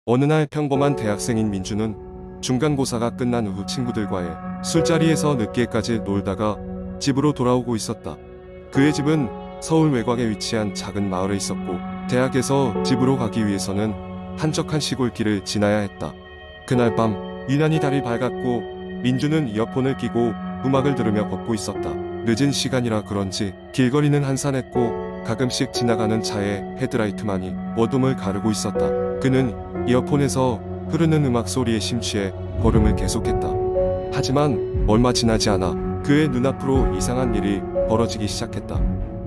어느 날 평범한 대학생인 민주는 중간고사가 끝난 후 친구들과의 술자리에서 늦게까지 놀다가 집으로 돌아오고 있었다. 그의 집은 서울 외곽에 위치한 작은 마을에 있었고 대학에서 집으로 가기 위해서는 한적한 시골길을 지나야 했다. 그날 밤 유난히 달이 밝았고 민주는 이어폰을 끼고 음악을 들으며 걷고 있었다. 늦은 시간이라 그런지 길거리는 한산했고 가끔씩 지나가는 차의 헤드라이트만이 어둠을 가르고 있었다. 그는 이어폰에서 흐르는 음악 소리에 심취해 걸음을 계속했다. 하지만 얼마 지나지 않아 그의 눈앞으로 이상한 일이 벌어지기 시작했다.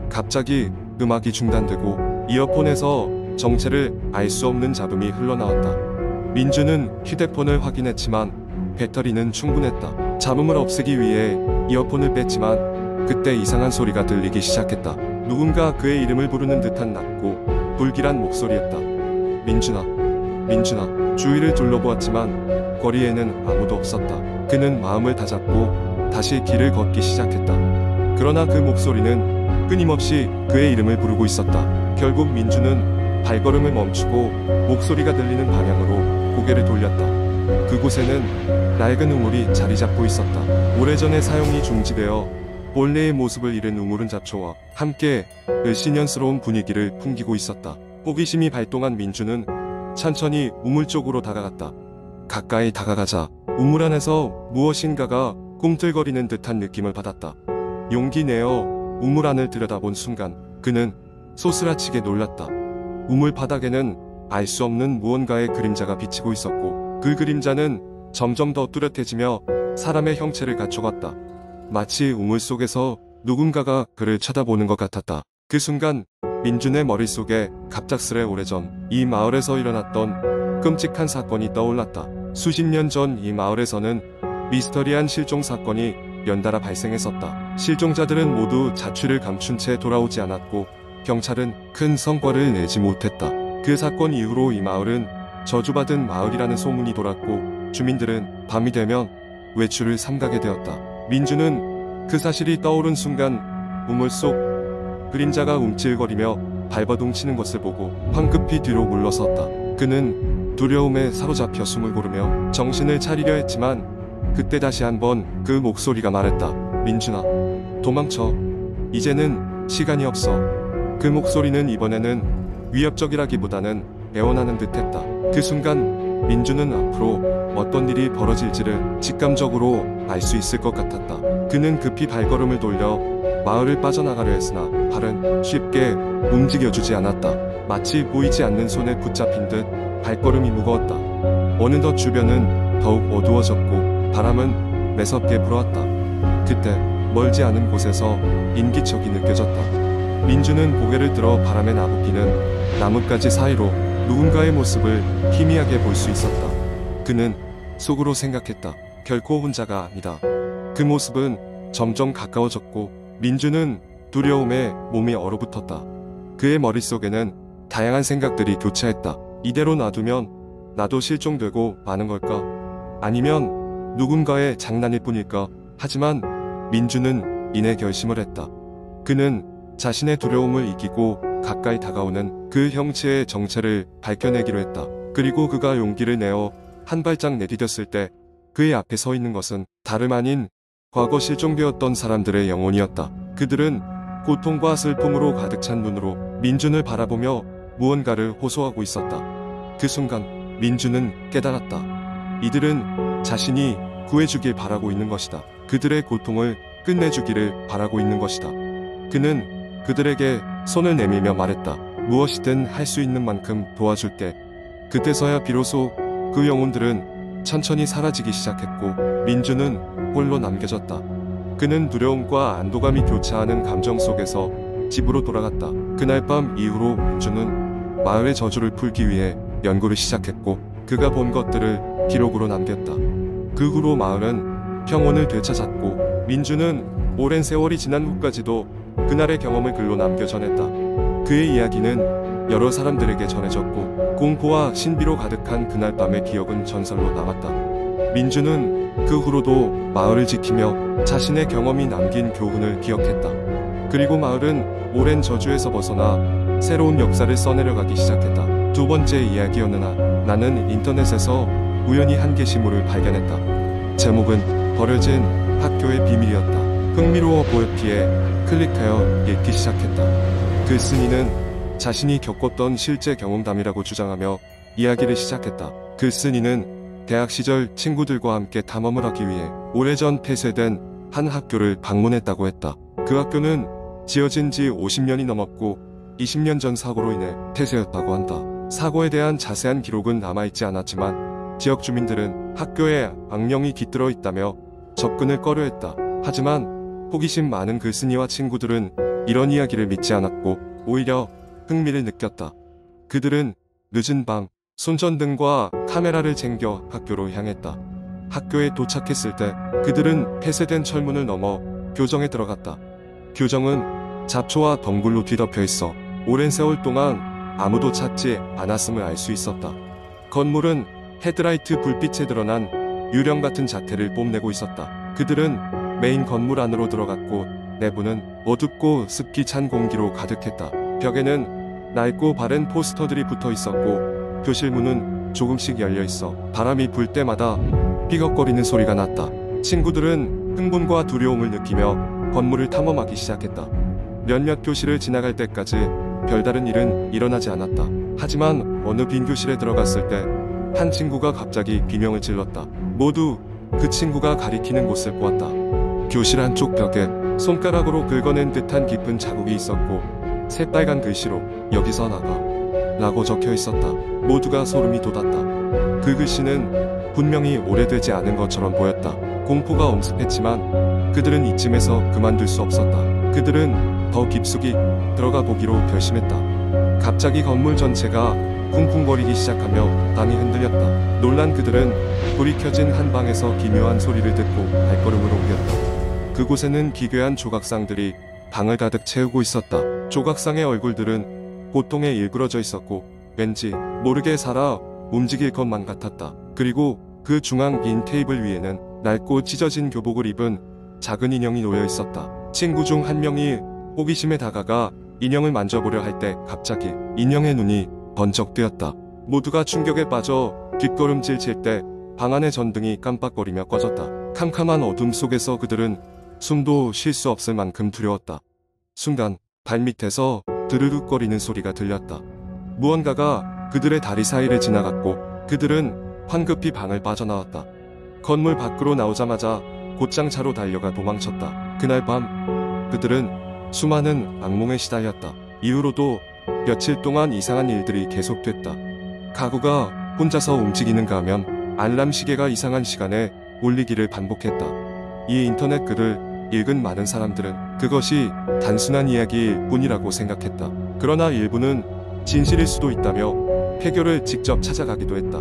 갑자기 음악이 중단되고 이어폰에서 정체를 알 수 없는 잡음이 흘러나왔다. 민주는 휴대폰을 확인했지만 배터리는 충분했다. 잡음을 없애기 위해 이어폰을 뺐지만 그때 이상한 소리가 들리기 시작했다. 누군가 그의 이름을 부르는 듯한 낮고 불길한 목소리였다. 민준아, 민준아. 주위를 둘러보았지만 거리에는 아무도 없었다. 그는 마음을 다잡고 다시 길을 걷기 시작했다. 그러나 그 목소리는 끊임없이 그의 이름을 부르고 있었다. 결국 민주는 발걸음을 멈추고 목소리가 들리는 방향으로 고개를 돌렸다. 그곳에는 낡은 우물이 자리 잡고 있었다. 오래전에 사용이 중지되어 본래의 모습을 잃은 우물은 잡초와 함께 을씨년스러운 분위기를 풍기고 있었다. 호기심이 발동한 민주는 천천히 우물 쪽으로 다가갔다. 가까이 다가가자 우물 안에서 무엇인가가 꿈틀거리는 듯한 느낌을 받았다. 용기 내어 우물 안을 들여다본 순간 그는 소스라치게 놀랐다. 우물 바닥에는 알 수 없는 무언가의 그림자가 비치고 있었고 그 그림자는 점점 더 뚜렷해지며 사람의 형체를 갖춰갔다. 마치 우물 속에서 누군가가 그를 쳐다보는 것 같았다. 그 순간 민준의 머릿속에 갑작스레 오래전 이 마을에서 일어났던 끔찍한 사건이 떠올랐다. 수십 년 전 이 마을에서는 미스터리한 실종 사건이 연달아 발생했었다. 실종자들은 모두 자취를 감춘 채 돌아오지 않았고 경찰은 큰 성과를 내지 못했다. 그 사건 이후로 이 마을은 저주받은 마을이라는 소문이 돌았고 주민들은 밤이 되면 외출을 삼가게 되었다. 민주는 그 사실이 떠오른 순간 우물 속 그림자가 움찔거리며 발버둥 치는 것을 보고 황급히 뒤로 물러섰다. 그는 두려움에 사로잡혀 숨을 고르며 정신을 차리려 했지만 그때 다시 한번 그 목소리가 말했다. 민준아, 도망쳐. 이제는 시간이 없어. 그 목소리는 이번에는 위협적이라기보다는 애원하는 듯했다. 그 순간 민주는 앞으로 어떤 일이 벌어질지를 직감적으로 알 수 있을 것 같았다. 그는 급히 발걸음을 돌려 마을을 빠져나가려 했으나 발은 쉽게 움직여주지 않았다. 마치 보이지 않는 손에 붙잡힌 듯 발걸음이 무거웠다. 어느덧 주변은 더욱 어두워졌고 바람은 매섭게 불어왔다. 그때 멀지 않은 곳에서 인기척이 느껴졌다. 민주는 고개를 들어 바람에 나부끼는 나뭇가지 사이로 누군가의 모습을 희미하게 볼 수 있었다. 그는 속으로 생각했다. 결코 혼자가 아니다. 그 모습은 점점 가까워졌고 민주는 두려움에 몸이 얼어붙었다. 그의 머릿속에는 다양한 생각들이 교차했다. 이대로 놔두면 나도 실종되고 마는 걸까? 아니면 누군가의 장난일 뿐일까? 하지만 민주는 이내 결심을 했다. 그는 자신의 두려움을 이기고 가까이 다가오는 그 형체의 정체를 밝혀내기로 했다. 그리고 그가 용기를 내어 한 발짝 내디뎠을 때 그의 앞에 서 있는 것은 다름 아닌 과거 실종되었던 사람들의 영혼이었다. 그들은 고통과 슬픔으로 가득 찬 눈으로 민준을 바라보며 무언가를 호소하고 있었다. 그 순간 민준은 깨달았다. 이들은 자신이 구해주길 바라고 있는 것이다. 그들의 고통을 끝내주기를 바라고 있는 것이다. 그는 그들에게 손을 내밀며 말했다. 무엇이든 할 수 있는 만큼 도와줄게. 그때서야 비로소 그 영혼들은 천천히 사라지기 시작했고 민주는 홀로 남겨졌다. 그는 두려움과 안도감이 교차하는 감정 속에서 집으로 돌아갔다. 그날 밤 이후로 민주는 마을의 저주를 풀기 위해 연구를 시작했고 그가 본 것들을 기록으로 남겼다. 그 후로 마을은 평온을 되찾았고 민주는 오랜 세월이 지난 후까지도 그날의 경험을 글로 남겨 전했다. 그의 이야기는 여러 사람들에게 전해졌고 공포와 신비로 가득한 그날 밤의 기억은 전설로 남았다. 민주는 그 후로도 마을을 지키며 자신의 경험이 남긴 교훈을 기억했다. 그리고 마을은 오랜 저주에서 벗어나 새로운 역사를 써내려가기 시작했다. 두 번째 이야기였으나 나는 인터넷에서 우연히 한 게시물을 발견했다. 제목은 버려진 학교의 비밀이었다. 흥미로워 보였기에 클릭하여 읽기 시작했다. 글쓴이는 자신이 겪었던 실제 경험담이라고 주장하며 이야기를 시작했다. 글쓴이는 대학 시절 친구들과 함께 탐험을 하기 위해 오래전 폐쇄된 한 학교를 방문했다고 했다. 그 학교는 지어진 지 50년이 넘었고 20년 전 사고로 인해 폐쇄였다고 한다. 사고에 대한 자세한 기록은 남아있지 않았지만 지역 주민들은 학교에 악령이 깃들어 있다며 접근을 꺼려했다. 하지만 호기심 많은 글쓴이와 친구들은 이런 이야기를 믿지 않았고 오히려 흥미를 느꼈다. 그들은 늦은 밤 손전등과 카메라를 챙겨 학교로 향했다. 학교에 도착했을 때 그들은 폐쇄된 철문을 넘어 교정에 들어갔다. 교정은 잡초와 덩굴로 뒤덮여 있어 오랜 세월 동안 아무도 찾지 않았음을 알 수 있었다. 건물은 헤드라이트 불빛에 드러난 유령 같은 자태를 뽐내고 있었다. 그들은 메인 건물 안으로 들어갔고 내부는 어둡고 습기 찬 공기로 가득했다. 벽에는 낡고 바랜 포스터들이 붙어 있었고 교실 문은 조금씩 열려 있어 바람이 불 때마다 삐걱거리는 소리가 났다. 친구들은 흥분과 두려움을 느끼며 건물을 탐험하기 시작했다. 몇몇 교실을 지나갈 때까지 별다른 일은 일어나지 않았다. 하지만 어느 빈 교실에 들어갔을 때 한 친구가 갑자기 비명을 질렀다. 모두 그 친구가 가리키는 곳을 보았다. 교실 한쪽 벽에 손가락으로 긁어낸 듯한 깊은 자국이 있었고 새빨간 글씨로 "여기서 나가" 라고 적혀 있었다. 모두가 소름이 돋았다. 그 글씨는 분명히 오래되지 않은 것처럼 보였다. 공포가 엄습했지만 그들은 이쯤에서 그만둘 수 없었다. 그들은 더 깊숙이 들어가 보기로 결심했다. 갑자기 건물 전체가 쿵쿵거리기 시작하며 방이 흔들렸다. 놀란 그들은 불이 켜진 한 방에서 기묘한 소리를 듣고 발걸음을 옮겼다. 그곳에는 기괴한 조각상들이 방을 가득 채우고 있었다. 조각상의 얼굴들은 고통에 일그러져 있었고 왠지 모르게 살아 움직일 것만 같았다. 그리고 그 중앙 빈 테이블 위에는 낡고 찢어진 교복을 입은 작은 인형이 놓여 있었다. 친구 중 한 명이 호기심에 다가가 인형을 만져보려 할 때 갑자기 인형의 눈이 번쩍 뜨였다. 모두가 충격에 빠져 뒷걸음질 칠 때 방 안의 전등이 깜빡거리며 꺼졌다. 캄캄한 어둠 속에서 그들은 숨도 쉴 수 없을 만큼 두려웠다. 순간 발밑에서 드르륵거리는 소리가 들렸다. 무언가가 그들의 다리 사이를 지나갔고 그들은 황급히 방을 빠져나왔다. 건물 밖으로 나오자마자 곧장 차로 달려가 도망쳤다. 그날 밤 그들은 수많은 악몽에 시달렸다. 이후로도 며칠 동안 이상한 일들이 계속됐다. 가구가 혼자서 움직이는가 하면 알람 시계가 이상한 시간에 울리기를 반복했다. 이 인터넷 글을 읽은 많은 사람들은 그것이 단순한 이야기일 뿐이라고 생각했다. 그러나 일부는 진실일 수도 있다며 해결을 직접 찾아가기도 했다.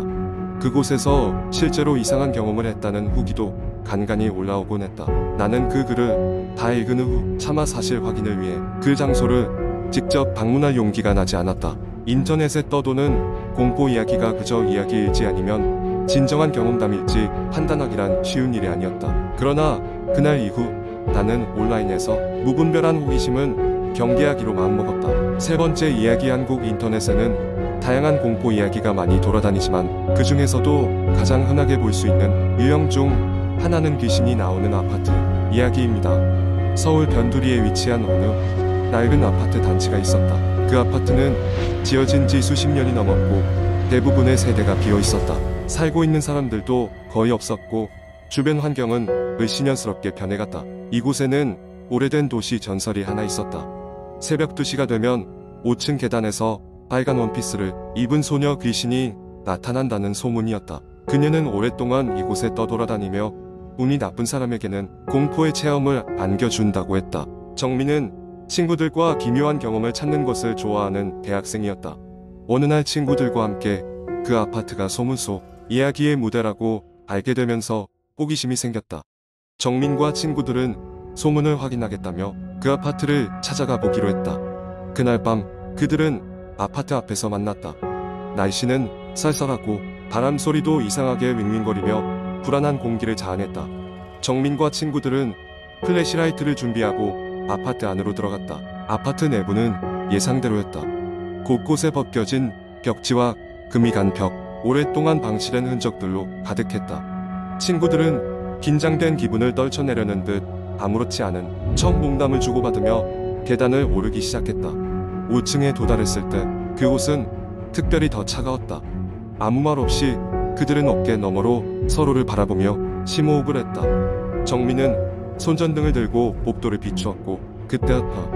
그곳에서 실제로 이상한 경험을 했다는 후기도 간간히 올라오곤 했다. 나는 그 글을 다 읽은 후 차마 사실 확인을 위해 그 장소를 직접 방문할 용기가 나지 않았다. 인터넷에 떠도는 공포 이야기가 그저 이야기일지 아니면 진정한 경험담일지 판단하기란 쉬운 일이 아니었다. 그러나 그날 이후 나는 온라인에서 무분별한 호기심은 경계하기로 마음먹었다. 세 번째 이야기. 한국 인터넷에는 다양한 공포 이야기가 많이 돌아다니지만 그 중에서도 가장 흔하게 볼 수 있는 유형 중 하나는 귀신이 나오는 아파트 이야기입니다. 서울 변두리에 위치한 어느 낡은 아파트 단지가 있었다. 그 아파트는 지어진 지 수십 년이 넘었고 대부분의 세대가 비어 있었다. 살고 있는 사람들도 거의 없었고 주변 환경은 을씨년스럽게 변해갔다. 이곳에는 오래된 도시 전설이 하나 있었다. 새벽 2시가 되면 5층 계단에서 빨간 원피스를 입은 소녀 귀신이 나타난다는 소문이었다. 그녀는 오랫동안 이곳에 떠돌아다니며 운이 나쁜 사람에게는 공포의 체험을 안겨준다고 했다. 정민은 친구들과 기묘한 경험을 찾는 것을 좋아하는 대학생이었다. 어느 날 친구들과 함께 그 아파트가 소문소 이야기의 무대라고 알게 되면서 호기심이 생겼다. 정민과 친구들은 소문을 확인하겠다며 그 아파트를 찾아가 보기로 했다. 그날 밤 그들은 아파트 앞에서 만났다. 날씨는 쌀쌀하고 바람 소리도 이상하게 윙윙거리며 불안한 공기를 자아냈다. 정민과 친구들은 플래시라이트를 준비하고 아파트 안으로 들어갔다. 아파트 내부는 예상대로였다. 곳곳에 벗겨진 벽지와 금이 간 벽, 오랫동안 방치된 흔적들로 가득했다. 친구들은 긴장된 기분을 떨쳐내려는 듯 아무렇지 않은 첫 농담을 주고받으며 계단을 오르기 시작했다. 5층에 도달했을 때 그곳은 특별히 더 차가웠다. 아무 말 없이 그들은 어깨 너머로 서로를 바라보며 심호흡을 했다. 정민은 손전등을 들고 복도를 비추었고 그때였다.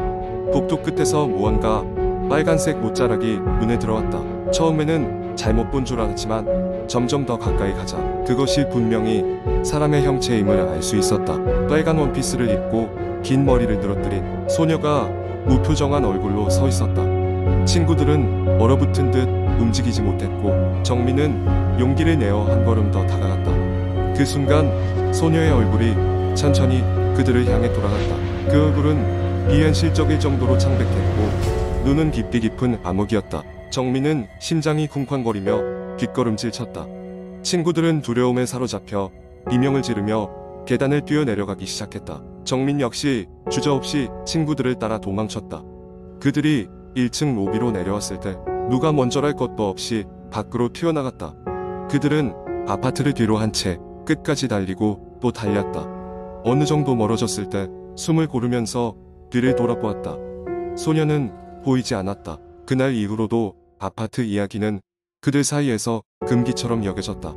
복도 끝에서 무언가 빨간색 못자락이 눈에 들어왔다. 처음에는 잘못 본 줄 알았지만 점점 더 가까이 가자 그것이 분명히 사람의 형체임을 알 수 있었다. 빨간 원피스를 입고 긴 머리를 늘어뜨린 소녀가 무표정한 얼굴로 서 있었다. 친구들은 얼어붙은 듯 움직이지 못했고 정민은 용기를 내어 한 걸음 더 다가갔다. 그 순간 소녀의 얼굴이 천천히 그들을 향해 돌아갔다. 그 얼굴은 비현실적일 정도로 창백했고 눈은 깊이 깊은 암흑이었다. 정민은 심장이 쿵쾅거리며 뒷걸음질 쳤다. 친구들은 두려움에 사로잡혀 비명을 지르며 계단을 뛰어내려가기 시작했다. 정민 역시 주저없이 친구들을 따라 도망쳤다. 그들이 1층 로비로 내려왔을 때 누가 먼저랄 것도 없이 밖으로 튀어나갔다. 그들은 아파트를 뒤로 한 채 끝까지 달리고 또 달렸다. 어느 정도 멀어졌을 때 숨을 고르면서 뒤를 돌아보았다. 소녀는 보이지 않았다. 그날 이후로도 아파트 이야기는 그들 사이에서 금기처럼 여겨졌다.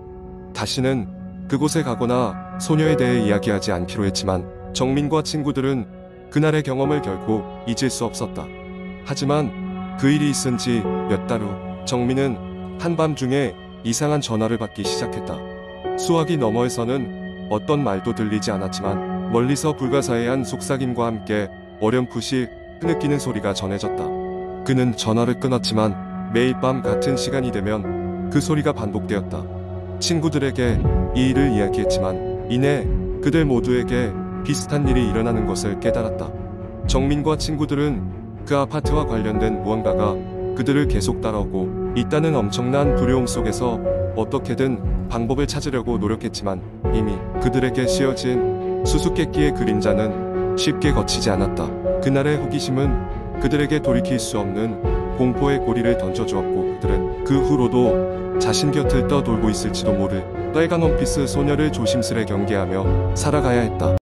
다시는 그곳에 가거나 소녀에 대해 이야기하지 않기로 했지만 정민과 친구들은 그날의 경험을 결코 잊을 수 없었다. 하지만 그 일이 있은 지 몇 달 후 정민은 한밤중에 이상한 전화를 받기 시작했다. 수화기 너머에서는 어떤 말도 들리지 않았지만 멀리서 불가사의한 속삭임과 함께 어렴풋이 흐느끼는 소리가 전해졌다. 그는 전화를 끊었지만 매일 밤 같은 시간이 되면 그 소리가 반복되었다. 친구들에게 이 일을 이야기했지만 이내 그들 모두에게 비슷한 일이 일어나는 것을 깨달았다. 정민과 친구들은 그 아파트와 관련된 무언가가 그들을 계속 따라오고 있다는 엄청난 두려움 속에서 어떻게든 방법을 찾으려고 노력했지만 이미 그들에게 씌어진 수수께끼의 그림자는 쉽게 거치지 않았다. 그날의 호기심은 그들에게 돌이킬 수 없는 공포의 고리를 던져주었고 그들은 그 후로도 자신 곁을 떠돌고 있을지도 모를 빨간 원피스 소녀를 조심스레 경계하며 살아가야 했다.